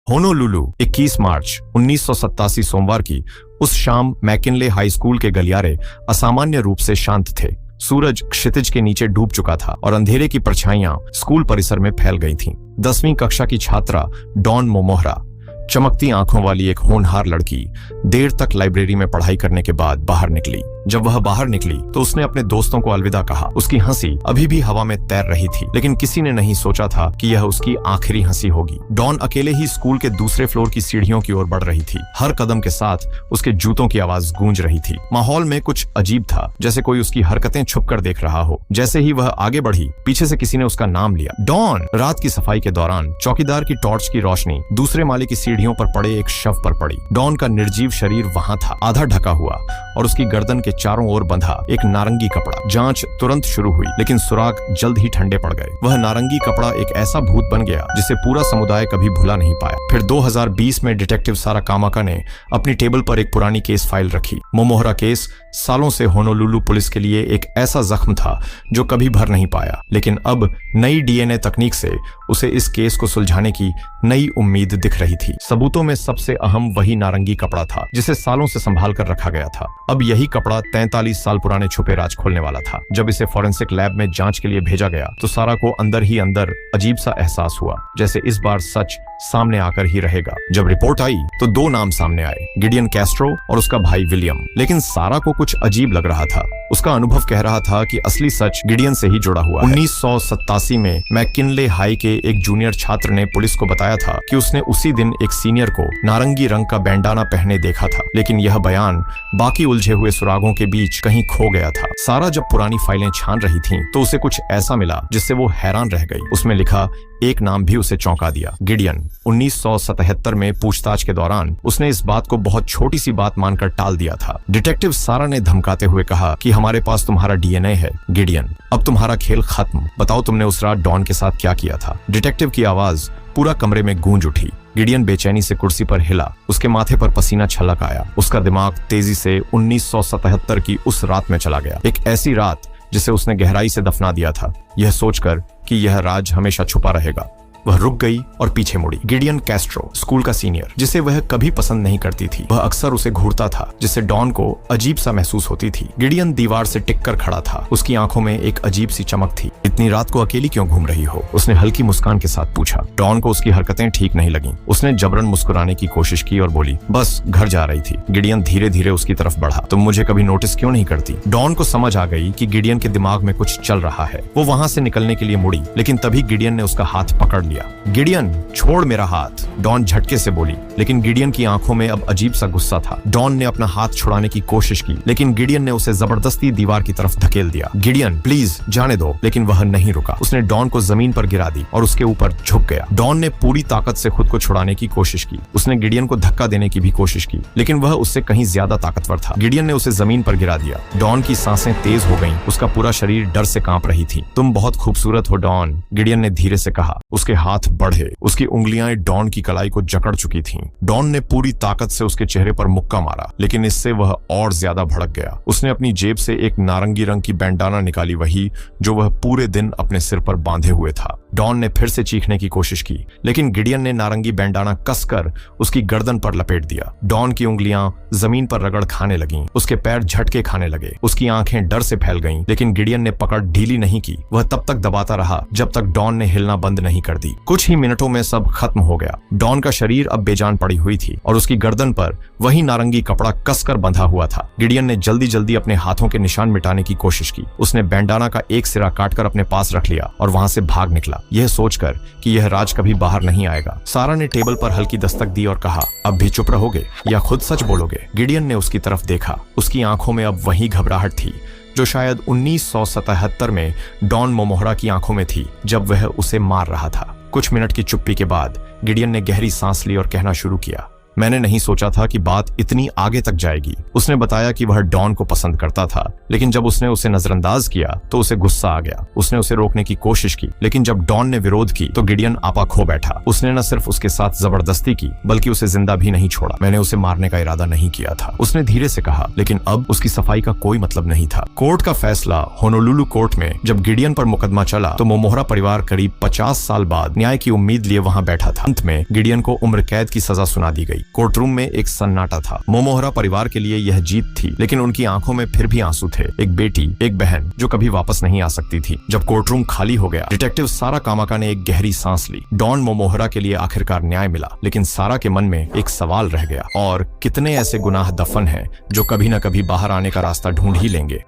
Honolulu 21 मार्च 1987 सोमवार की उस शाम मैकिनले हाई स्कूल के गलियारे असामान्य रूप से शांत थे। सूरज क्षितिज के नीचे डूब चुका था और अंधेरे की परछाइयां स्कूल परिसर में फैल गई थीं। 10वीं कक्षा की छात्रा डॉन मोमोहरा, चमकती आंखों वाली एक होनहार लड़की, देर तक लाइब्रेरी में पढ़ाई करने के बाद बाहर निकली। जब वह बाहर निकली तो उसने अपने दोस्तों को अलविदा कहा। उसकी हंसी अभी भी हवा में तैर रही थी, लेकिन किसी ने नहीं सोचा था कि यह उसकी आखिरी हंसी होगी। डॉन अकेले ही स्कूल के दूसरे फ्लोर की सीढ़ियों की ओर बढ़ रही थी। हर कदम के साथ उसके जूतों की आवाज गूंज रही थी। माहौल में कुछ अजीब था, जैसे कोई उसकी हरकतें छुपकर देख रहा हो। जैसे ही वह आगे बढ़ी, पीछे से किसी ने उसका नाम लिया, डॉन। रात की सफाई के दौरान चौकीदार की टॉर्च की रोशनी दूसरे माले की सीढ़ियों पर पड़े एक शव पर पड़ी। डॉन का निर्जीव शरीर वहां था, आधा ढका हुआ, और उसकी गर्दन के चारों ओर बंधा एक नारंगी कपड़ा। जांच तुरंत शुरू हुई, लेकिन सुराग जल्द ही ठंडे पड़ गए। वह नारंगी कपड़ा एक ऐसा भूत बन गया जिसे पूरा समुदाय कभी भुला नहीं पाया। फिर 2020 में डिटेक्टिव सारा कामाका ने अपनी टेबल पर एक पुरानी केस फाइल रखी। मोमोहरा केस सालों से होनोलुलु पुलिस के लिए एक ऐसा जख्म था जो कभी भर नहीं पाया, लेकिन अब नई डीएनए तकनीक से उसे इस केस को सुलझाने की नई उम्मीद दिख रही थी। सबूतों में सबसे अहम वही नारंगी कपड़ा था जिसे सालों से संभाल कर रखा गया था। अब यही कपड़ा 43 साल पुराने छुपे राज खोलने वाला था। जब इसे फॉरेंसिक लैब में जांच के लिए भेजा गया तो सारा को अंदर ही अंदर अजीब सा एहसास हुआ, जैसे इस बार सच सामने आकर ही रहेगा। जब रिपोर्ट आई तो 2 नाम सामने आए, गिडियन कैस्ट्रो और उसका भाई विलियम। लेकिन सारा को कुछ अजीब लग रहा था। उसका अनुभव कह रहा था कि असली सच गिडियन से ही जुड़ा हुआ है। 1987 में मैकिनले हाई के एक जूनियर छात्र ने पुलिस को बताया था कि उसने उसी दिन एक सीनियर को नारंगी रंग का बैंडाना पहने देखा था, लेकिन यह बयान बाकी उलझे हुए सुरागों के बीच कहीं खो गया था। सारा जब पुरानी फाइलें छान रही थी तो उसे कुछ ऐसा मिला जिससे वो हैरान रह गई। उसमें लिखा एक नाम भी उसे चौंका दिया, गिडियन। 1977 में पूछताछ के दौरान उसने इस बात को बहुत छोटी सी बात मानकर टाल दिया था। डिटेक्टिव सारा ने धमकाते हुए कहा कि हमारे पास तुम्हारा डीएनए है, गिडियन। अब तुम्हारा खेल खत्म। बताओ तुमने उस रात डॉन के साथ क्या किया था। डिटेक्टिव की आवाज पूरा कमरे में गूंज उठी। गिडियन बेचैनी से कुर्सी पर हिला। उसके माथे पर पसीना छलक आया। उसका दिमाग तेजी से 1977 की उस रात में चला गया, एक ऐसी रात जिसे उसने गहराई से दफना दिया था, यह सोचकर कि यह राज हमेशा छुपा रहेगा। वह रुक गई और पीछे मुड़ी। गिडियन कैस्ट्रो, स्कूल का सीनियर, जिसे वह कभी पसंद नहीं करती थी, वह अक्सर उसे घूरता था, जिससे डॉन को अजीब सा महसूस होती थी। गिडियन दीवार से टिककर खड़ा था। उसकी आंखों में एक अजीब सी चमक थी। इतनी रात को अकेली क्यों घूम रही हो? उसने हल्की मुस्कान के साथ पूछा। डॉन को उसकी हरकतें ठीक नहीं लगीं। उसने जबरन मुस्कुराने की कोशिश की और बोली, बस घर जा रही थी। गिडियन धीरे धीरे उसकी तरफ बढ़ा। तुम मुझे कभी नोटिस क्यों नहीं करती? डॉन को समझ आ गई कि गिडियन के दिमाग में कुछ चल रहा है। वो वहां से निकलने के लिए मुड़ी, लेकिन तभी गिडियन ने उसका हाथ पकड़ लिया। गिडियन, छोड़ मेरा हाथ, डॉन झटके से बोली। लेकिन गिडियन की आंखों में अब अजीब सा गुस्सा था। डॉन ने अपना हाथ छुड़ाने की कोशिश की, लेकिन गिडियन ने उसे जबरदस्ती दीवार की तरफ धकेल दिया। गिडियन, प्लीज जाने दो। लेकिन वह नहीं रुका। उसने डॉन को जमीन पर गिरा दी और उसके ऊपर झुक गया। डॉन ने पूरी ताकत से खुद को छुड़ाने की कोशिश की। उसने गिडियन को धक्का देने की भी कोशिश की, लेकिन वह उससे कहीं ज्यादा ताकतवर था। गिडियन ने उसे जमीन पर गिरा दिया। डॉन की सांसें तेज हो गईं। उसका पूरा शरीर डर से कांप रही थी। तुम बहुत खूबसूरत हो डॉन, गिडियन ने धीरे से कहा। उसके हाथ बढ़े। उसकी उंगलियां डॉन की कलाई को जकड़ चुकी थीं। डॉन ने पूरी ताकत से उसके चेहरे पर मुक्का मारा, लेकिन इससे वह और ज्यादा भड़क गया। उसने अपनी जेब से एक नारंगी रंग की बैंडाना निकाली, वही जो वह पूरे दिन अपने सिर पर बांधे हुए था। डॉन ने फिर से चीखने की कोशिश की, लेकिन गिडियन ने नारंगी बैंडाना कसकर उसकी गर्दन पर लपेट दिया। डॉन की उंगलियां जमीन पर रगड़ खाने लगीं। उसके पैर झटके खाने लगे। उसकी आंखें डर से फैल गईं, लेकिन गिडियन ने पकड़ ढीली नहीं की। वह तब तक दबाता रहा जब तक डॉन ने हिलना बंद नहीं कर दी। कुछ ही मिनटों में सब खत्म हो गया। डॉन का शरीर अब बेजान पड़ी हुई थी और उसकी गर्दन पर वही नारंगी कपड़ा कसकर बंधा हुआ था। गिडियन ने जल्दी जल्दी अपने हाथों के निशान मिटाने की कोशिश की। उसने बैंडाना का एक सिरा काटकर अपने पास रख लिया और वहां से भाग निकला, यह सोचकर कि यह राज कभी बाहर नहीं आएगा। सारा ने टेबल पर हल्की दस्तक दी और कहा, अब भी चुप रहोगे या खुद सच बोलोगे? गिडियन ने उसकी तरफ देखा। उसकी आंखों में अब वही घबराहट थी जो शायद 1977 में डॉन मोमोहरा की आंखों में थी जब वह उसे मार रहा था। कुछ मिनट की चुप्पी के बाद गिडियन ने गहरी सांस ली और कहना शुरू किया, मैंने नहीं सोचा था कि बात इतनी आगे तक जाएगी। उसने बताया कि वह डॉन को पसंद करता था, लेकिन जब उसने उसे नजरअंदाज किया तो उसे गुस्सा आ गया। उसने उसे रोकने की कोशिश की, लेकिन जब डॉन ने विरोध की तो गिडियन आपा खो बैठा। उसने न सिर्फ उसके साथ जबरदस्ती की, बल्कि उसे जिंदा भी नहीं छोड़ा। मैंने उसे मारने का इरादा नहीं किया था, उसने धीरे से कहा, लेकिन अब उसकी सफाई का कोई मतलब नहीं था। कोर्ट का फैसला होनोलुलु कोर्ट में जब गिडियन पर मुकदमा चला तो मोमोहरा परिवार करीब 50 साल बाद न्याय की उम्मीद लिए वहां बैठा था। अंत में गिडियन को उम्र कैद की सजा सुना दी गई। कोर्टरूम में एक सन्नाटा था। मोमोहरा परिवार के लिए यह जीत थी, लेकिन उनकी आंखों में फिर भी आंसू थे। एक बेटी, एक बहन जो कभी वापस नहीं आ सकती थी। जब कोर्टरूम खाली हो गया, डिटेक्टिव सारा कामाका ने एक गहरी सांस ली। डॉन मोमोहरा के लिए आखिरकार न्याय मिला, लेकिन सारा के मन में एक सवाल रह गया, और कितने ऐसे गुनाह दफन हैं जो कभी न कभी बाहर आने का रास्ता ढूंढ ही लेंगे।